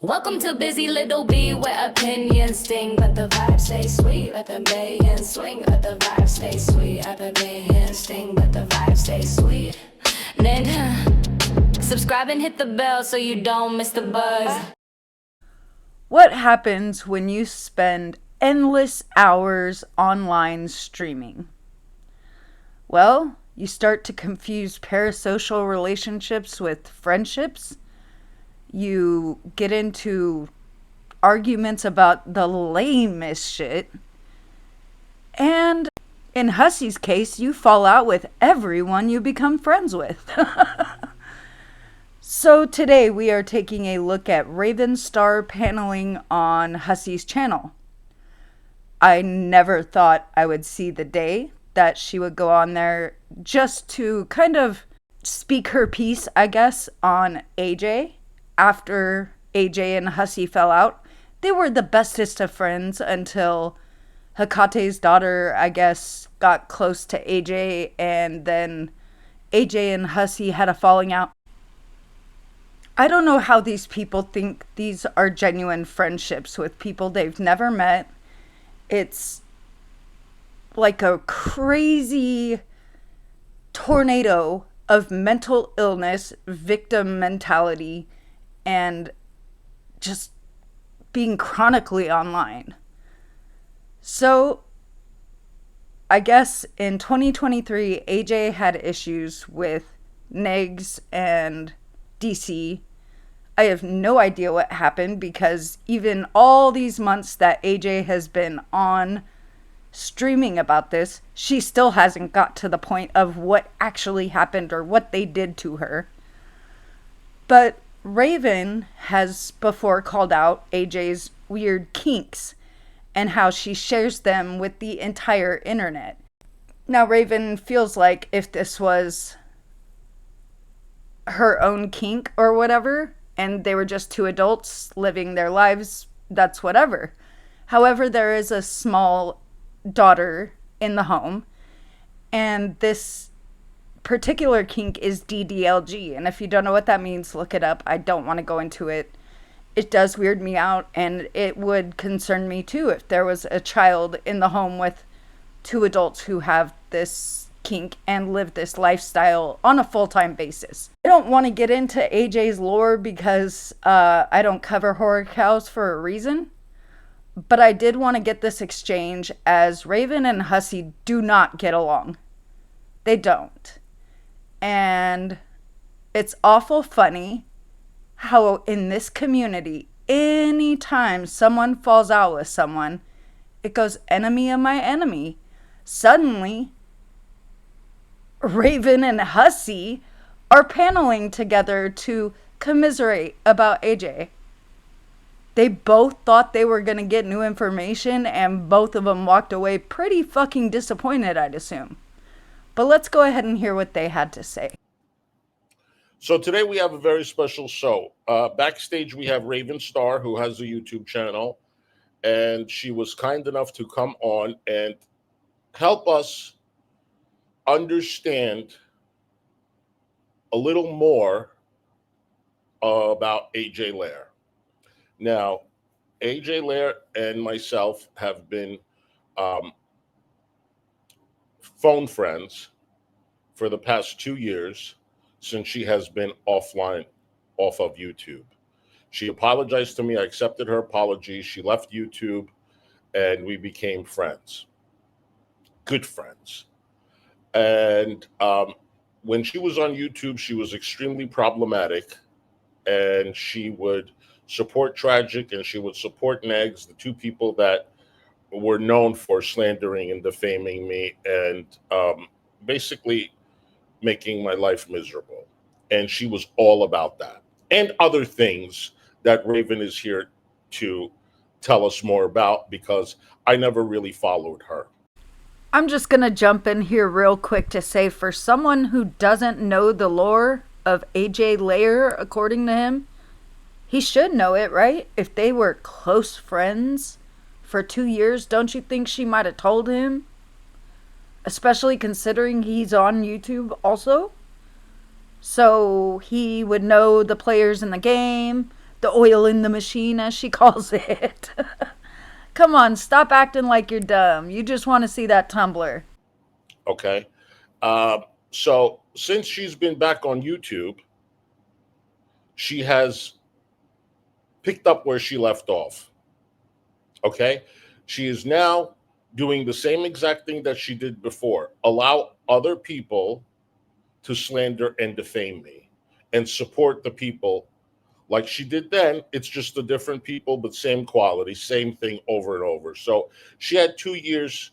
Welcome to Busy Little Bee, where opinions sting, but the vibes stay sweet. Let the baying swing, let the vibes stay sweet. Let the baying sting, but the vibes stay sweet. Then subscribe and hit the bell so you don't miss the buzz. What happens when you spend endless hours online streaming? Well, you start to confuse parasocial relationships with friendships. You get into arguments about the lamest shit. And in Hussie's case, you fall out with everyone you become friends with. So today we are taking a look at Raven Star paneling on Hussie's channel. I never thought I would see the day that she would go on there just to kind of speak her piece, I guess, on AJ. After AJ and Hussie fell out, they were the bestest of friends until Hekate's daughter, I guess, got close to AJ, and then AJ and Hussie had a falling out. I don't know how these people think these are genuine friendships with people they've never met. It's like a crazy tornado of mental illness, victim mentality, and just being chronically online. So, I guess in 2023, AJ had issues with Negs and DC. I have no idea what happened because even all these months that AJ has been on streaming about this, she still hasn't got to the point of what actually happened or what they did to her. But Raven has before called out AJ's weird kinks and how she shares them with the entire internet. Now, Raven feels like if this was her own kink or whatever, and they were just two adults living their lives, that's whatever. However, there is a small daughter in the home, and this particular kink is DDLG, and if you don't know what that means, look it up. I don't want to go into it. It does weird me out, and it would concern me too if there was a child in the home with two adults who have this kink and live this lifestyle on a full-time basis. I don't want to get into AJ's lore because I don't cover horror cows for a reason, but I did want to get this exchange as Raven and Hussie do not get along. They don't. And it's awful funny how in this community, anytime someone falls out with someone, it goes enemy of my enemy. Suddenly, Raven and Hussie are paneling together to commiserate about AJ. They both thought they were going to get new information, and both of them walked away pretty fucking disappointed, I'd assume. But let's go ahead and hear what they had to say. So today we have a very special show. Backstage we have Raven Star, who has a YouTube channel, and she was kind enough to come on and help us understand a little more about AJ Lare. Now, AJ Lare and myself have been phone friends for the past 2 years since she has been offline off of YouTube. She apologized to me. I accepted her apology. She left YouTube and we became friends. Good friends. And when she was on YouTube, she was extremely problematic, and she would support Tragic and she would support Negs, the two people that were known for slandering and defaming me and basically making my life miserable. And she was all about that and other things that Raven is here to tell us more about because I never really followed her. I'm just going to jump in here real quick to say, for someone who doesn't know the lore of AJ Lare, according to him, he should know it, right? If they were close friends for 2 years, don't you think she might have told him? Especially considering he's on YouTube also. So he would know the players in the game, The oil in the machine, as she calls it. Come on, stop acting like you're dumb. You just want to see that Tumblr. Okay. Uh, so since she's been back on YouTube, she has picked up where she left off. Okay. She is now doing the same exact thing that she did before, allow other people to slander and defame me and support the people like she did then. It's just the different people, but same quality, same thing over and over. So she had 2 years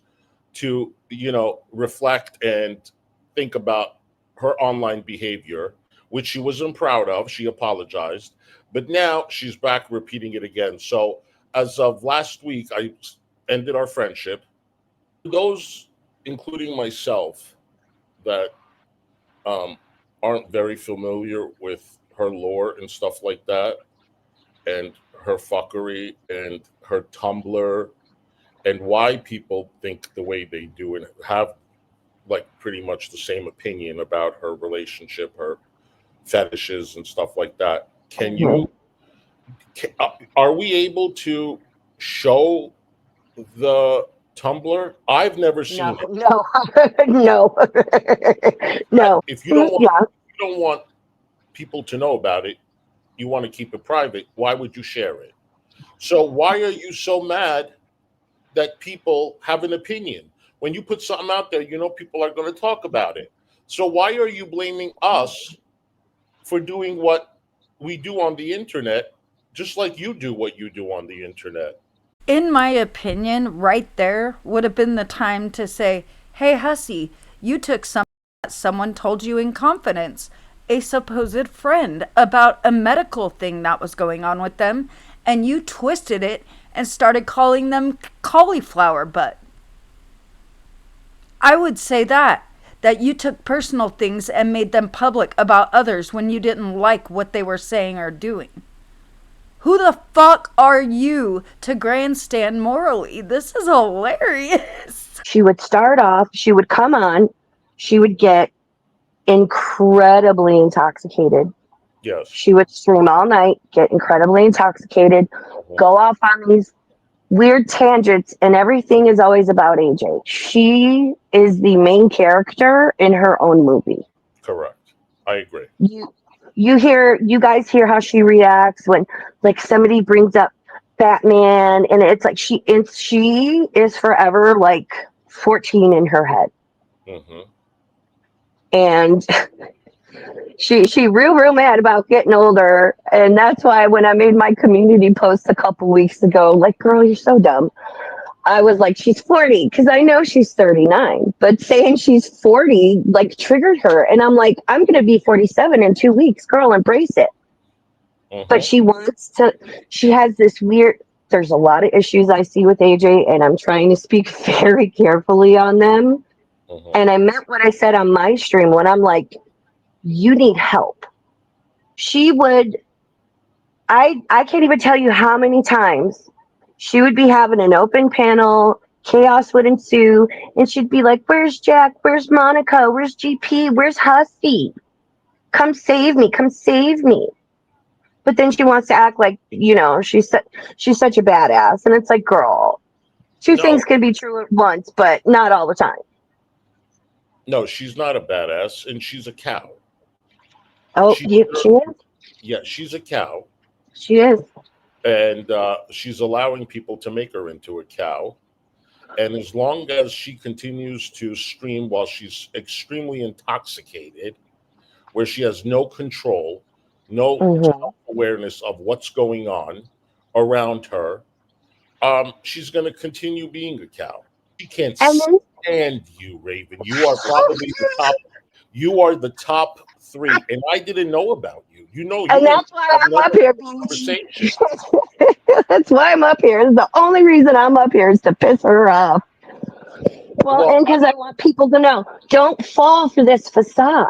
to, reflect and think about her online behavior, which she wasn't proud of. She apologized, but now she's back repeating it again. So as of last week, I ended our friendship. Those, including myself, that um, aren't very familiar with her lore and stuff like that, and her fuckery and her Tumblr, and why people think the way they do and have like pretty much the same opinion about her relationship, her fetishes and stuff like that. Are we able to show the Tumblr? I've never seen No, it. no, no, no. If you don't want, Yeah, if you don't want people to know about it, you want to keep it private. Why would you share it? So why are you so mad that people have an opinion? When you put something out there, people are going to talk about it. So why are you blaming us for doing what we do on the internet, just like you do what you do on the internet? In my opinion, right there would have been the time to say, hey, Hussie, you took something that someone told you in confidence, a supposed friend, about a medical thing that was going on with them, and you twisted it and started calling them cauliflower butt. I would say that you took personal things and made them public about others when you didn't like what they were saying or doing. Who the fuck are you to grandstand morally? This is hilarious. she would start off, she would come on, she would get incredibly intoxicated. Yes. She would stream all night, get incredibly intoxicated, Mhm. go off on these weird tangents, and everything is always about AJ. She is the main character in her own movie. Correct. I agree. You guys hear how she reacts when like somebody brings up Batman, and it's like she is forever like 14 in her head. Hmm. And she real mad about getting older, and that's why when I made my community post a couple weeks ago, like, girl, you're so dumb, I was like, she's 40, because I know she's 39, but saying she's 40 like triggered her, and I'm like, I'm gonna be 47 in 2 weeks, girl, embrace it. But she has this weird, there's a lot of issues I see with AJ, and I'm trying to speak very carefully on them. Hmm. And I meant what I said on my stream when I'm like, you need help. She would, I can't even tell you how many times she would be having an open panel, chaos would ensue, and she'd be like, where's Jack? Where's Monica? Where's GP? Where's Hussy? Come save me. Come save me. But then she wants to act like, she's such a badass. And it's like, girl, two No, things can be true at once, but not all the time. no, she's not a badass, and she's a cow. Oh, She, she is. yeah, she's a cow, She is. and she's allowing people to make her into a cow. And as long as she continues to stream while she's extremely intoxicated, where she has no control, no Mm-hmm. awareness of what's going on around her, she's going to continue being a cow. She can't And then, stand you, Raven. You are probably the top. You are the top three, and I didn't know about you. You and and that's why I have I'm up another here, bitch. conversation. That's why I'm up here. The only reason I'm up here is to piss her off. Well, Well, and because I want people to know, don't fall for this facade.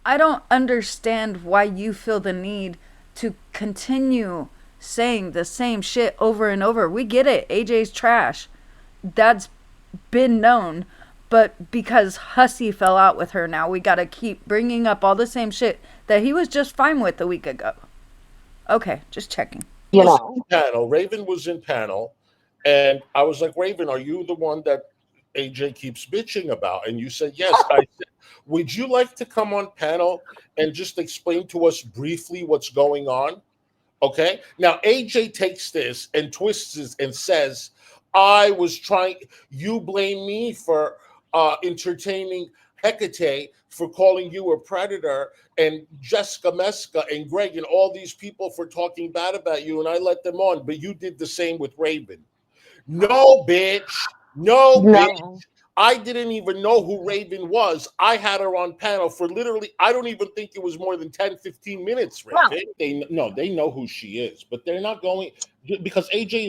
I don't understand why you feel the need to continue saying the same shit over and over. We get it. AJ's trash. That's been known. But because Hussy fell out with her now, we gotta keep bringing up all the same shit that he was just fine with a week ago. Okay, just checking. You Was know. in panel. Raven was in panel, and I was like, Raven, are you the one that AJ keeps bitching about? And you said yes. I said, would you like to come on panel and just explain to us briefly what's going on? Okay. Now AJ takes this and twists it and says, I was trying, you blame me for entertaining Hecate for calling you a predator, and Jessica Meska and Greg and all these people for talking bad about you, and I let them on. But you did the same with Raven. No, bitch. No, bitch. No. I didn't even know who Raven was. I had her on panel for literally, I don't even think it was more than 10, 15 minutes, No. Raven. They know who she is, but they're not going, because AJ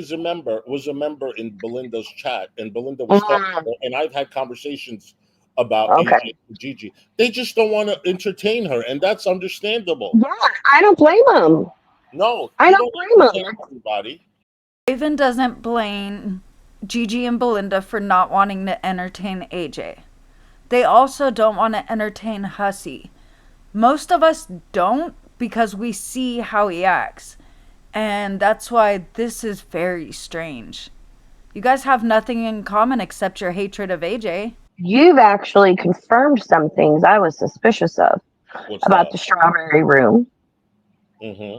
was a member in Belinda's chat, and Belinda was talking to Mm, her, and I've had conversations about okay. AJ and Gigi. They just don't want to entertain her, and that's understandable. Yeah, I don't blame them. No, I you don't don't blame entertain them. everybody. Raven doesn't blame Gigi and Belinda for not wanting to entertain AJ. They also don't want to entertain Hussy. Most of us don't because we see how he acts. And that's why this is very strange. You guys have nothing in common except your hatred of AJ. You've actually confirmed some things I was suspicious of What's about that? the strawberry room, Hmm.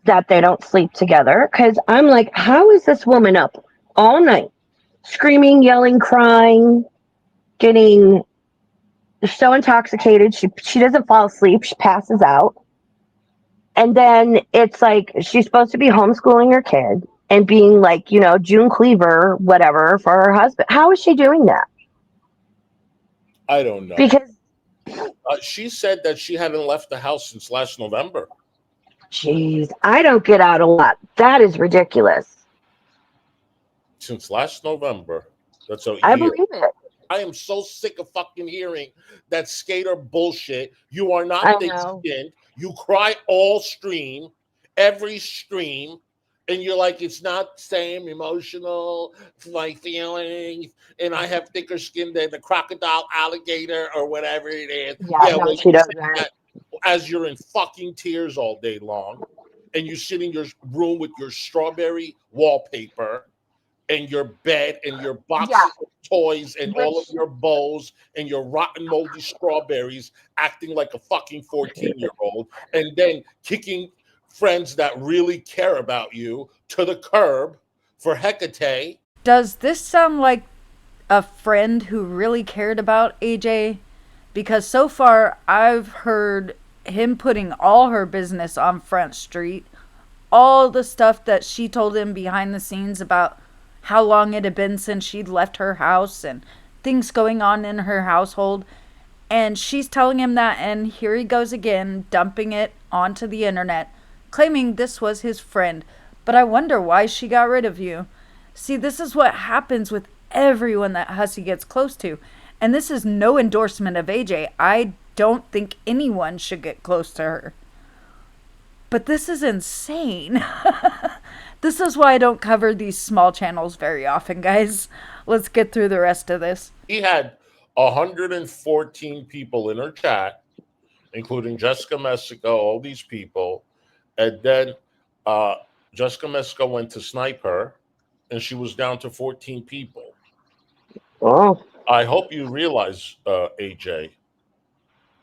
that they don't sleep together. Because I'm like, how is this woman up all night, screaming, yelling, crying, getting so intoxicated? She doesn't fall asleep. She passes out. And then it's like she's supposed to be homeschooling her kid and being like, June Cleaver, whatever, for her husband. How is she doing that? I don't know. Because, She said that she hadn't left the house since last November. geez, I don't get out a lot. That is ridiculous. Since last November. That's a I year. believe it. I am so sick of fucking hearing that skater bullshit. You are I not thick know. skinned. You cry all stream, every stream, and you're like, it's not the same emotional, my feelings, and I have thicker skin than the crocodile, alligator, or whatever it is. Yeah, Yeah, no, well, she you say doesn't. that as you're in fucking tears all day long, and you sit in your room with your strawberry wallpaper and your bed and your Yeah, boxes of toys and all of which, your bowls and your rotten moldy strawberries, acting like a fucking 14-year-old, and then kicking friends that really care about you to the curb for Hecate. Does this sound like a friend who really cared about AJ? Because so far I've heard him putting all her business on Front Street, all the stuff that she told him behind the scenes about how long it had been since she'd left her house and things going on in her household. And she's telling him that, and here he goes again, dumping it onto the internet, claiming this was his friend. But I wonder why she got rid of you. See, this is what happens with everyone that Hussy gets close to. And this is no endorsement of AJ. I don't think anyone should get close to her. But this is insane. This is why I don't cover these small channels very often, guys. Let's get through the rest of this. He had 114 people in her chat, including Jessica Messico, all these people. And then uh, Jessica Messico went to snipe her, and she was down to 14 people. oh, I hope you realize, AJ,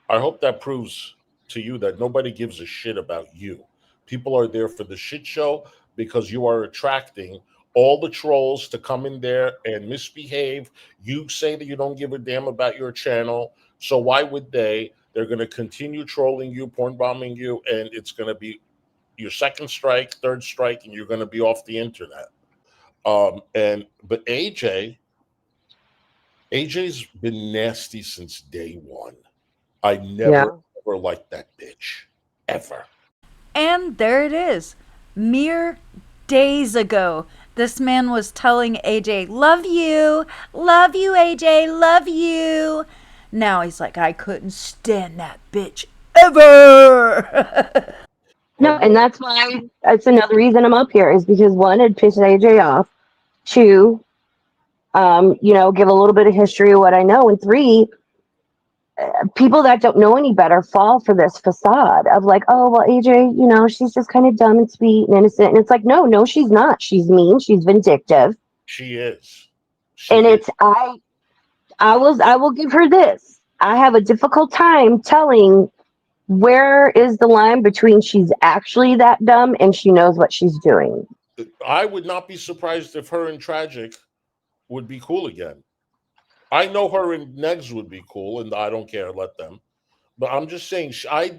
I hope that proves to you that nobody gives a shit about you. People are there for the shit show because you are attracting all the trolls to come in there and misbehave. You say that you don't give a damn about your channel. So why would they? They're going to continue trolling you, porn bombing you, and it's going to be your second strike, third strike, and you're going to be off the internet. But AJ's been nasty since day one. I yeah. never ever liked that bitch. Ever. And there it is. Mere days ago, this man was telling AJ, love you, AJ, love you. Now he's like, I couldn't stand that bitch ever. No, and that's why that's another reason I'm up here is because one, it pissed AJ off. Two, give a little bit of history of what I know. And three, people that don't know any better fall for this facade of like, oh, well, AJ, she's just kind of dumb and sweet and innocent. And it's like, no, she's not. She's mean. She's vindictive. She is. And I will give her this. I have a difficult time telling where is the line between she's actually that dumb and she knows what she's doing. I would not be surprised if her and Tragic would be cool again. I know her and Negs would be cool, and I don't care. Let them. But I'm just saying, I'm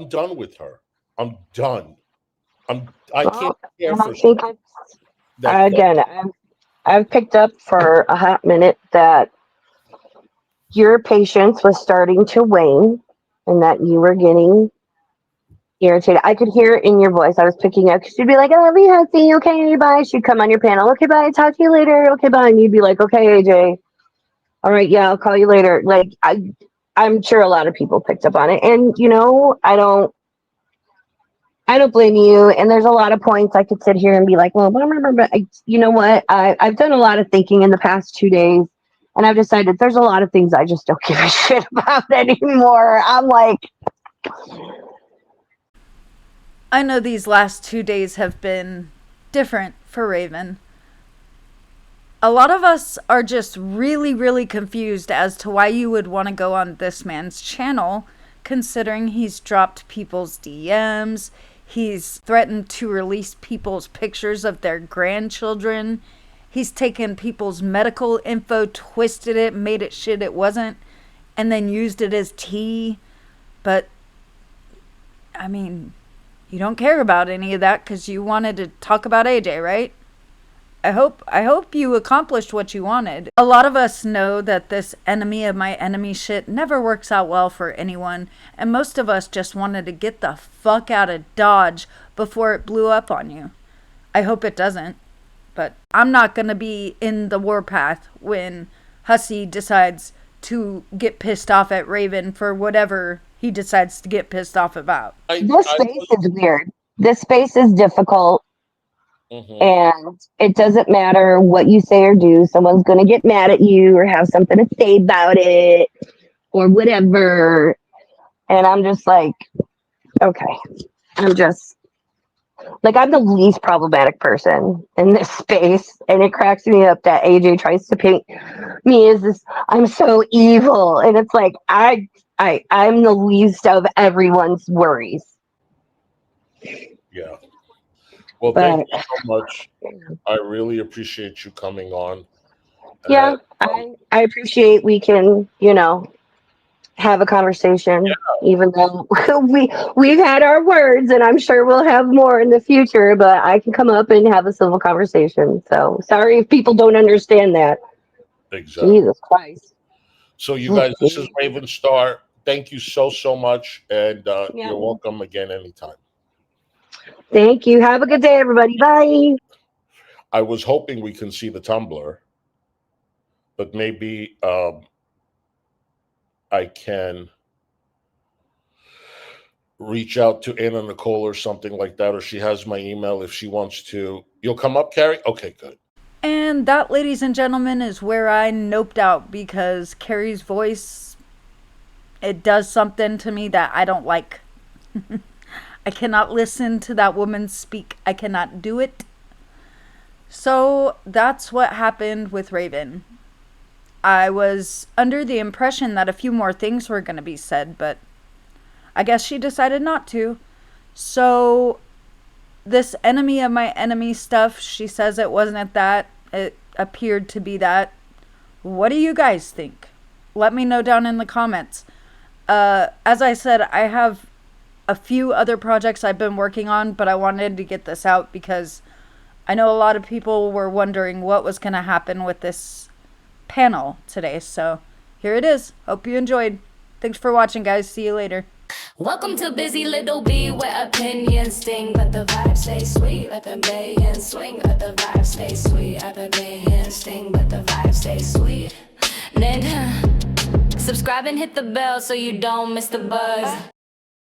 done with her. I'm done. I can't care for that. Again, I've picked up for a hot minute that your patience was starting to wane and that you were getting irritated. I could hear it in your voice. I was picking up because you'd be like, I love you, Hussie. Okay, bye. She'd come on your panel. Okay, bye. Talk to you later. Okay, bye. And you'd be like, okay, AJ. All right, yeah, I'll call you later. Like, I'm sure a lot of people picked up on it. And, I don't blame you. And there's a lot of points I could sit here and be like, well, but you know what? I've done a lot of thinking in the past 2 days. And I've decided there's a lot of things I just don't give a shit about anymore. I'm like, I know these last 2 days have been different for Raven. A lot of us are just really, really confused as to why you would want to go on this man's channel, considering he's dropped people's DMs, he's threatened to release people's pictures of their grandchildren, he's taken people's medical info, twisted it, made it shit it wasn't, and then used it as tea. But, I mean, you don't care about any of that because you wanted to talk about AJ, right? I hope you accomplished what you wanted. A lot of us know that this enemy of my enemy shit never works out well for anyone, and most of us just wanted to get the fuck out of Dodge before it blew up on you. I hope it doesn't, but I'm not gonna be in the warpath when Hussie decides to get pissed off at Raven for whatever he decides to get pissed off about. This space is weird. This space is difficult. Mm-hmm. And it doesn't matter what you say or do. Someone's going to get mad at you or have something to say about it or whatever. And I'm just like, okay. I'm just like, I'm the least problematic person in this space. And it cracks me up that AJ tries to paint me as this, I'm so evil. And it's like, I'm the least of everyone's worries. Yeah. Well, thank you so much. I really appreciate you coming on. Yeah, I appreciate we can, have a conversation, even though we've had our words, and I'm sure we'll have more in the future, but I can come up and have a civil conversation. So sorry if people don't understand that. Exactly. Jesus Christ. So you guys, this is Raven Star. Thank you so much, and you're welcome again anytime. Thank you. Have a good day, everybody. Bye. I was hoping we can see the Tumblr, but maybe I can reach out to Anna Nicole or something like that, or she has my email if she wants to. You'll come up, Carrie? Okay, good. And that, ladies and gentlemen, is where I noped out because Carrie's voice, it does something to me that I don't like. I cannot listen to that woman speak. I cannot do it. So that's what happened with Raven. I was under the impression that a few more things were going to be said, but I guess she decided not to. So this enemy of my enemy stuff, she says it wasn't that. It appeared to be that. What do you guys think? Let me know down in the comments. As I said, I have a few other projects I've been working on, but I wanted to get this out because I know a lot of people were wondering what was going to happen with this panel today. So here it is. Hope you enjoyed. Thanks for watching, guys. See you later. Welcome to Busy Little Bee, where opinions sting, but the vibes stay sweet. Let them bay and swing, but the vibes stay sweet. Let them bay and sting, but the vibes stay sweet. Then subscribe and hit the bell so you don't miss the buzz.